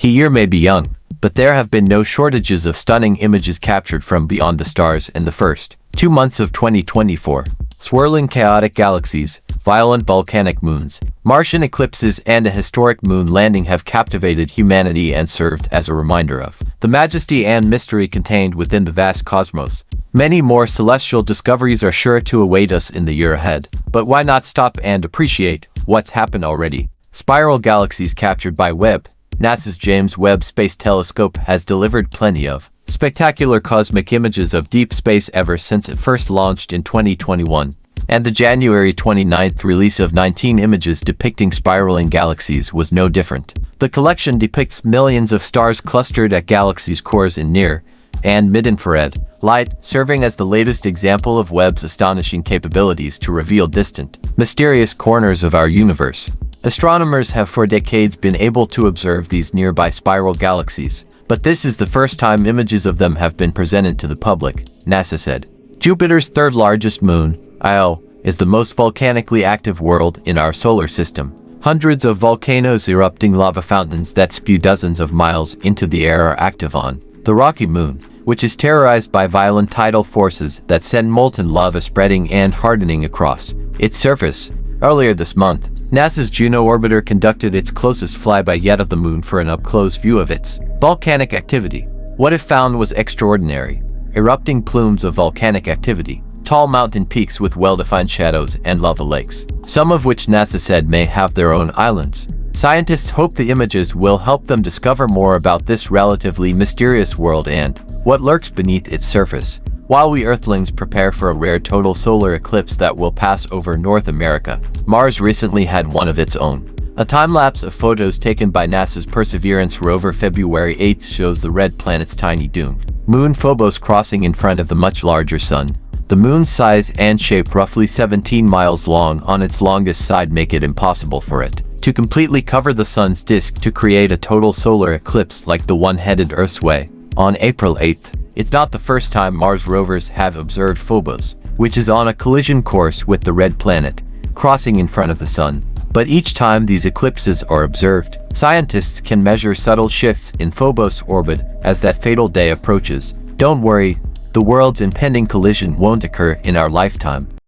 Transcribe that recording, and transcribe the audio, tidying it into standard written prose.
He year may be young, but there have been no shortages of stunning images captured from beyond the stars in the first 2 months of 2024. Swirling chaotic galaxies, violent volcanic moons, Martian eclipses and a historic moon landing have captivated humanity and served as a reminder of the majesty and mystery contained within the vast cosmos. Many more celestial discoveries are sure to await us in the year ahead, but why not stop and appreciate what's happened already? Spiral galaxies captured by Webb. NASA's James Webb Space Telescope has delivered plenty of spectacular cosmic images of deep space ever since it first launched in 2021, and the January 29th release of 19 images depicting spiraling galaxies was no different. The collection depicts millions of stars clustered at galaxies' cores in near and mid-infrared light, serving as the latest example of Webb's astonishing capabilities to reveal distant, mysterious corners of our universe. Astronomers have for decades been able to observe these nearby spiral galaxies, but this is the first time images of them have been presented to the public, NASA said. Jupiter's third largest moon, Io, is the most volcanically active world in our solar system. Hundreds of volcanoes erupting lava fountains that spew dozens of miles into the air are active on the rocky moon, which is terrorized by violent tidal forces that send molten lava spreading and hardening across its surface. Earlier this month, NASA's Juno orbiter conducted its closest flyby yet of the moon for an up-close view of its volcanic activity. What it found was extraordinary. Erupting plumes of volcanic activity, tall mountain peaks with well-defined shadows and lava lakes, some of which NASA said may have their own islands. Scientists hope the images will help them discover more about this relatively mysterious world and what lurks beneath its surface. While we Earthlings prepare for a rare total solar eclipse that will pass over North America, Mars recently had one of its own. A time-lapse of photos taken by NASA's Perseverance rover February 8 shows the red planet's tiny doomed moon Phobos crossing in front of the much larger Sun. The moon's size and shape, roughly 17 miles long on its longest side, make it impossible for it to completely cover the Sun's disk to create a total solar eclipse like the one headed Earth's way. On April 8th, it's not the first time Mars rovers have observed Phobos, which is on a collision course with the red planet, crossing in front of the Sun. But each time these eclipses are observed, scientists can measure subtle shifts in Phobos' orbit as that fatal day approaches. Don't worry, the world's impending collision won't occur in our lifetime.